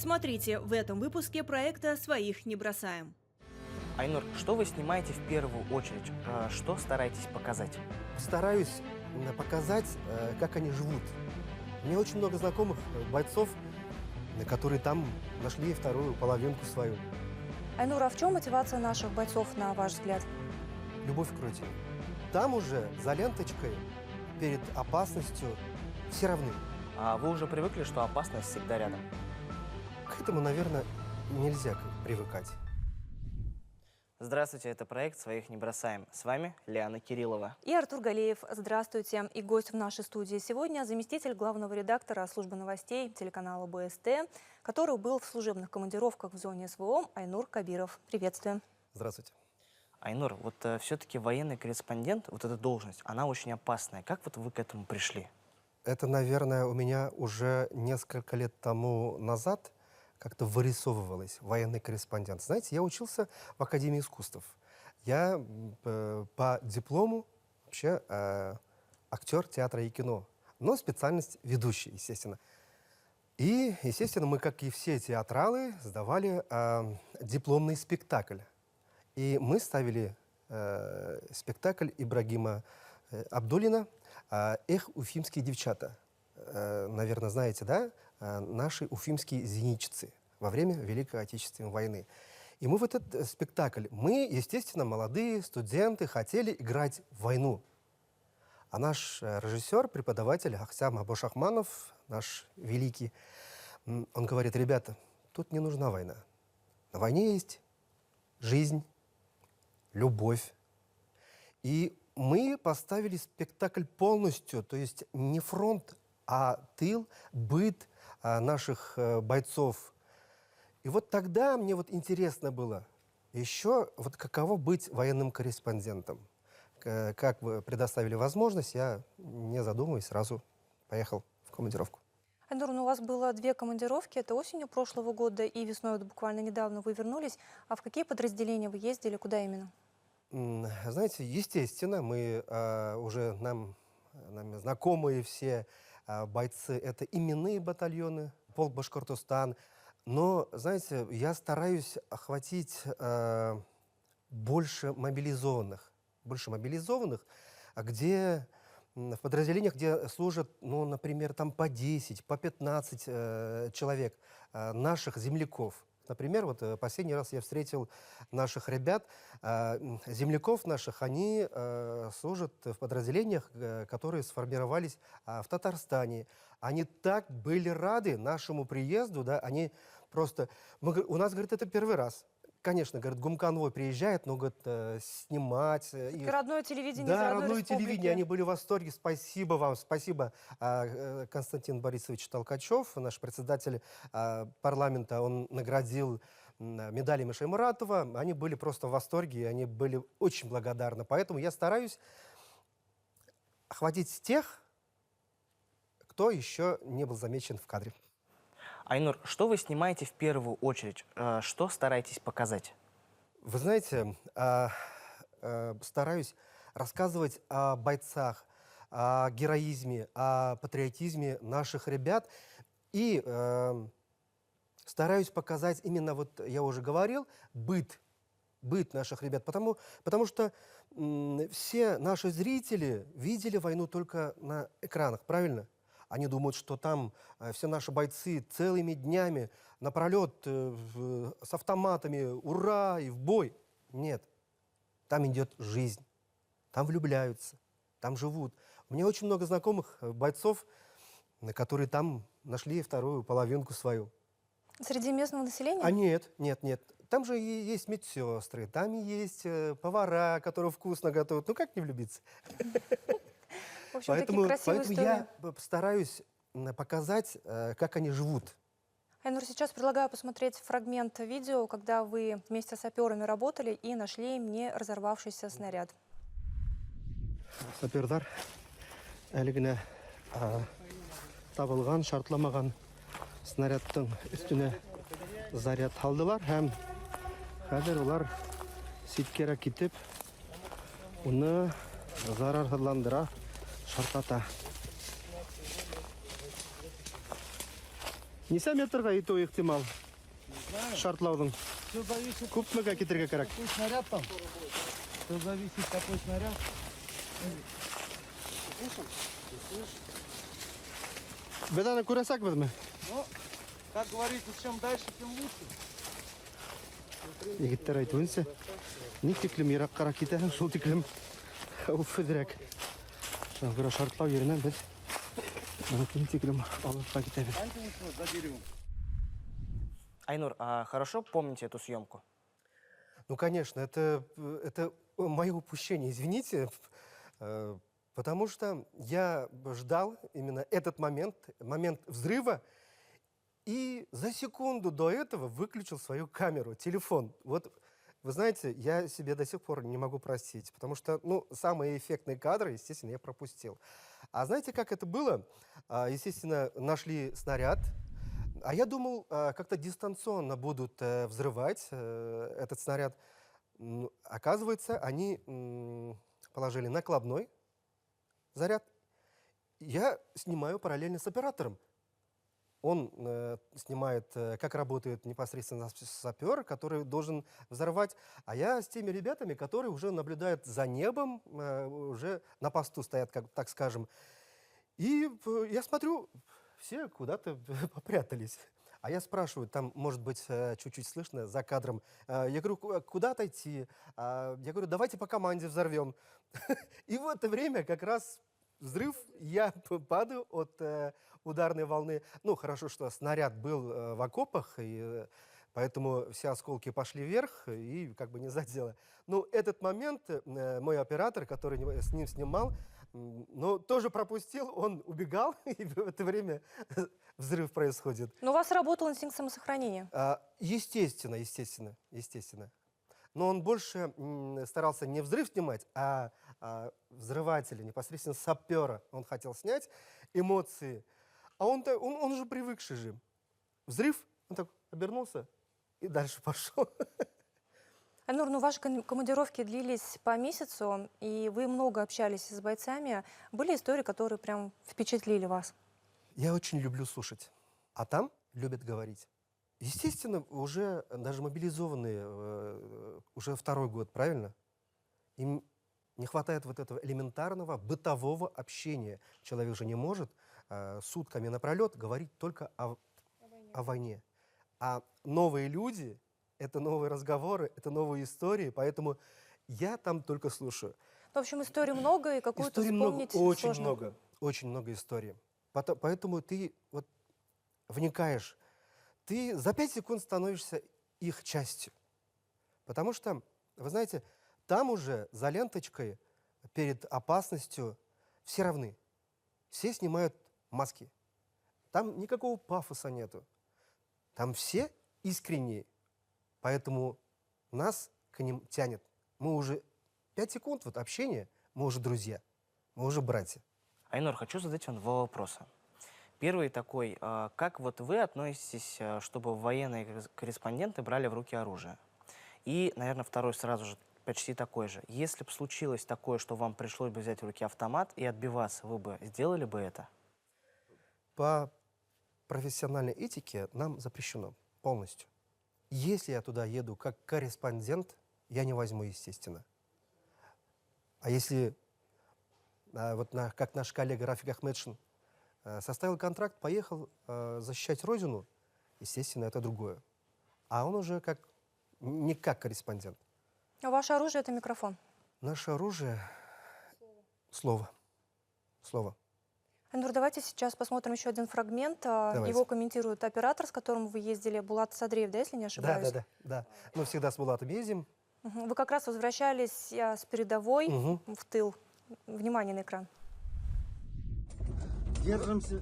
Смотрите в этом выпуске проекта «Своих не бросаем». Айнур, что вы снимаете в первую очередь? Что стараетесь показать? Стараюсь показать, как они живут. У меня очень много знакомых бойцов, которые там нашли вторую половинку свою. Айнур, а в чем мотивация наших бойцов, на ваш взгляд? Любовь к родине. Там уже за ленточкой перед опасностью все равны. А вы уже привыкли, что опасность всегда рядом? К этому, наверное, нельзя привыкать. Здравствуйте, это проект «Своих не бросаем». С вами Лиана Кириллова. И Артур Галеев. Здравствуйте. И гость в нашей студии сегодня заместитель главного редактора службы новостей телеканала БСТ, который был в служебных командировках в зоне СВО, Айнур Кабиров. Приветствуем. Здравствуйте. Айнур, вот все-таки военный корреспондент, вот эта должность, она очень опасная. Как вот вы к этому пришли? Это, наверное, у меня уже несколько лет тому назад как-то вырисовывалось военный корреспондент. Знаете, я учился в Академии искусств. Я по диплому вообще актер театра и кино, но специальность ведущий, естественно. И, естественно, мы, как и все театралы, сдавали дипломный спектакль. И мы ставили спектакль Ибрагима Абдуллина «Эх, уфимские девчата». Наверное, знаете, да? Наши уфимские зенитчицы во время Великой Отечественной войны. И мы в этот спектакль, мы, естественно, молодые студенты, хотели играть в войну. А наш режиссер, преподаватель Ахсям Абушахманов, наш великий, он говорит: ребята, тут не нужна война. На войне есть жизнь, любовь. И мы поставили спектакль полностью, то есть не фронт, а тыл, быт наших бойцов. И вот тогда мне вот интересно было еще, вот каково быть военным корреспондентом. Как вы предоставили возможность, я, не задумываясь, сразу поехал в командировку. Айнур, ну у вас было 2 командировки. Это осенью прошлого года и весной, вот буквально недавно вы вернулись. А в какие подразделения вы ездили, куда именно? Знаете, естественно, мы уже нам знакомые все бойцы, это именные батальоны, полк Башкортостан. Но, знаете, я стараюсь охватить больше мобилизованных, где в подразделениях, где служат, ну, например, там по 10, по 15 человек наших земляков. Например, вот последний раз я встретил наших ребят, земляков наших, они служат в подразделениях, которые сформировались в Татарстане. Они так были рады нашему приезду, да, они просто... у нас, говорит, это первый раз. Конечно, говорит, гумконвой приезжает, но, говорит, снимать... Родное телевидение, да, родное телевидение, они были в восторге. Спасибо вам, спасибо. Константин Борисович Толкачев, наш председатель парламента, он наградил медалями Шаймуратова. Они были просто в восторге, они были очень благодарны. Поэтому я стараюсь охватить тех, кто еще не был замечен в кадре. Айнур, что вы снимаете в первую очередь? Что стараетесь показать? Вы знаете, стараюсь рассказывать о бойцах, о героизме, о патриотизме наших ребят. И стараюсь показать именно, вот я уже говорил, быт наших ребят. Потому что все наши зрители видели войну только на экранах, правильно? Они думают, что там все наши бойцы целыми днями напролет с автоматами, ура, и в бой. Нет. Там идет жизнь. Там влюбляются. Там живут. У меня очень много знакомых бойцов, которые там нашли вторую половинку свою. Среди местного населения? Нет. Там же есть медсестры, там есть повара, которые вкусно готовят. Ну как не влюбиться? В общем, поэтому я стараюсь показать, как они живут. Айнур, сейчас предлагаю посмотреть фрагмент видео, когда вы вместе с саперами работали и нашли не разорвавшийся снаряд. Сапердар әлегенә табылган, шартламаган снарядтың өстенә заряд салдылар һәм хәзер улар ситкәрәк китеп, уны зарарсызландыра, шартлата. неше метрға ету ықтимал? Шартлаудың. Все зависит, Көп мі кетерге керек? какой снаряд там. Все зависит, какой снаряд. Беданы көресек біз ме? Но, как говорится, чем дальше, тем лучше. Егіттер айтуынса, не тіклім ерақ қара кетерін, сол тіклім ұфыдырек. Жаңғыра шартлау ерінен біз мұнытын тіклім алыпқа кетеміз. Антонов за деревом. Айнур, а хорошо помните эту съемку? Ну, конечно, это мое упущение, извините, потому что я ждал именно этот момент взрыва, и за секунду до этого выключил свою камеру, телефон. Вот, вы знаете, я себе до сих пор не могу простить, потому что, ну, самые эффектные кадры, естественно, я пропустил. А знаете, как это было? Естественно, нашли снаряд, а я думал, как-то дистанционно будут взрывать этот снаряд. Оказывается, они положили накладной заряд. Я снимаю параллельно с оператором. Он снимает, как работает непосредственно сапер, который должен взорвать. А я с теми ребятами, которые уже наблюдают за небом, уже на посту стоят, как, так скажем. И я смотрю, все куда-то попрятались. А я спрашиваю, там, может быть, чуть-чуть слышно за кадром. Я говорю, куда отойти? Я говорю, давайте по команде взорвем. И в это время как раз взрыв, я падаю от ударной волны. Ну, хорошо, что снаряд был в окопах, и поэтому все осколки пошли вверх и как бы не задело. Ну, этот момент мой оператор, который с ним снимал, но тоже пропустил, он убегал, и в это время взрыв происходит. Но у вас работал инстинкт самосохранения. Естественно. Но он больше старался не взрыв снимать, а взрывателя, непосредственно сапера. Он хотел снять эмоции. А он уже привыкший же. Взрыв, он так обернулся и дальше пошел. Айнур, ну ваши командировки длились по месяцу, и вы много общались с бойцами. Были истории, которые прям впечатлили вас? Я очень люблю слушать. А там любят говорить. Естественно, уже даже мобилизованные, уже второй год, правильно? Им не хватает вот этого элементарного бытового общения. Человек же не может сутками напролет говорить только о войне. А новые люди — это новые разговоры, это новые истории, поэтому я там только слушаю. Ну, в общем, историй много, и какую-то Историй много, вспомнить очень сложно. много, очень много историй. Поэтому ты вот вникаешь, ты за 5 секунд становишься их частью. Потому что, вы знаете, там уже за ленточкой перед опасностью все равны. Все снимают маски. Там никакого пафоса нету. Там все искренние. Поэтому нас к ним тянет. Мы уже 5 секунд вот общения, мы уже друзья, мы уже братья. Айнур, хочу задать вам два вопроса. Первый такой, как вот вы относитесь, чтобы военные корреспонденты брали в руки оружие? И, наверное, второй сразу же почти такой же. Если бы случилось такое, что вам пришлось бы взять в руки автомат и отбиваться, вы бы сделали бы это? По профессиональной этике нам запрещено полностью. Если я туда еду как корреспондент, я не возьму, естественно. А если, как наш коллега Рафик Ахмедшин, составил контракт, поехал защищать родину, естественно, это другое. А он уже не как корреспондент. А ваше оружие — это микрофон. Наше оружие — слово. Слово. Айнур, давайте сейчас посмотрим еще один фрагмент. Давайте. Его комментирует оператор, с которым вы ездили, Булат Садреев, да, если не ошибаюсь? Да. Мы всегда с Булатом ездим. Вы как раз возвращались с передовой в тыл. Внимание на экран. Держимся.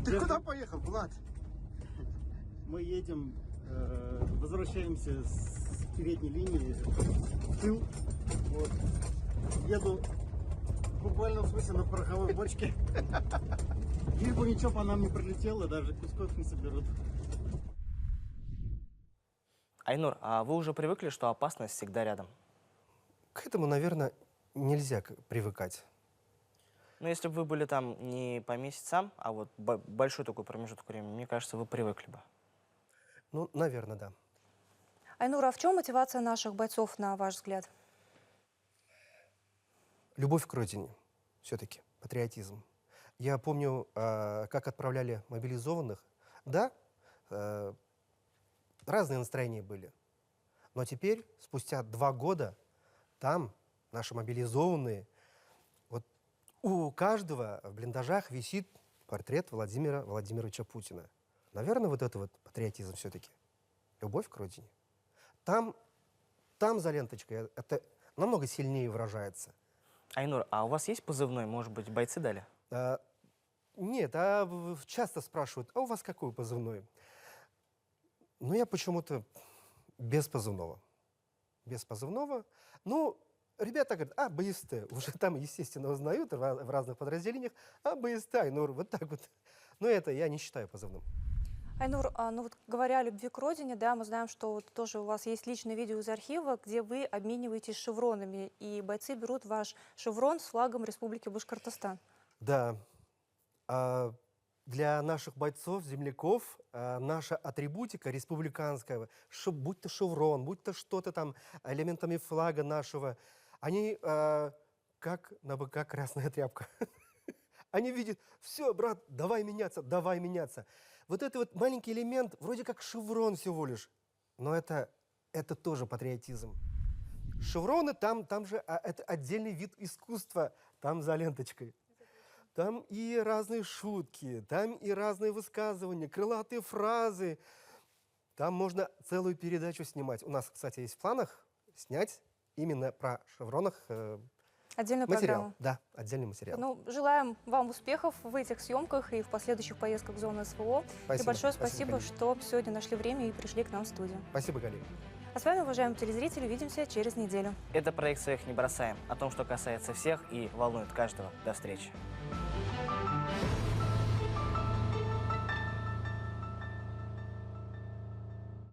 Ты куда поехал, Влад? Мы едем, возвращаемся с передней линии в тыл. Вот. Еду в буквальном смысле на пороховой бочке. Лишь бы ничего по нам не прилетело, даже кусков не соберут. Айнур, а вы уже привыкли, что опасность всегда рядом? К этому, наверное, нельзя привыкать. Но если бы вы были там не по месяцам, а вот большой такой промежуток времени, мне кажется, вы привыкли бы. Ну, наверное, да. Айнур, а в чем мотивация наших бойцов, на ваш взгляд? Любовь к родине, все-таки, патриотизм. Я помню, как отправляли мобилизованных. Да, разные настроения были. Но теперь, спустя 2 года, там наши мобилизованные, вот у каждого в блиндажах висит портрет Владимира Владимировича Путина. Наверное, вот это вот патриотизм все-таки. Любовь к родине. Там за ленточкой это намного сильнее выражается. Айнур, а у вас есть позывной? Может быть, бойцы дали? Нет, часто спрашивают, а у вас какой позывной? Ну, я почему-то без позывного. Без позывного. Ну, ребята говорят, БСТ. Уже там, естественно, узнают в разных подразделениях. БСТ, Айнур, вот так вот. Но это я не считаю позывным. Айнур, ну вот говоря о любви к родине, да, мы знаем, что вот тоже у вас есть личное видео из архива, где вы обмениваетесь шевронами, и бойцы берут ваш шеврон с флагом Республики Башкортостан. Да. Для наших бойцов, земляков, наша атрибутика республиканская, будь то шеврон, будь то что-то там, элементами флага нашего, они как на быка красная тряпка. Они видят, все, брат, давай меняться, давай меняться. Вот это вот маленький элемент, вроде как шеврон всего лишь, но это тоже патриотизм. Шевроны там же, это отдельный вид искусства, там за ленточкой. Там и разные шутки, там и разные высказывания, крылатые фразы. Там можно целую передачу снимать. У нас, кстати, есть в планах снять именно про шевронах Отдельную материал. программу. Да, отдельный материал. Ну, желаем вам успехов в этих съемках и в последующих поездках в зону СВО. Спасибо. И большое спасибо, Галина. что сегодня нашли время и пришли к нам в студию. Спасибо, Галина. А с вами, уважаемые телезрители, увидимся через неделю. Это проект «Своих не бросаем». О том, что касается всех и волнует каждого. До встречи.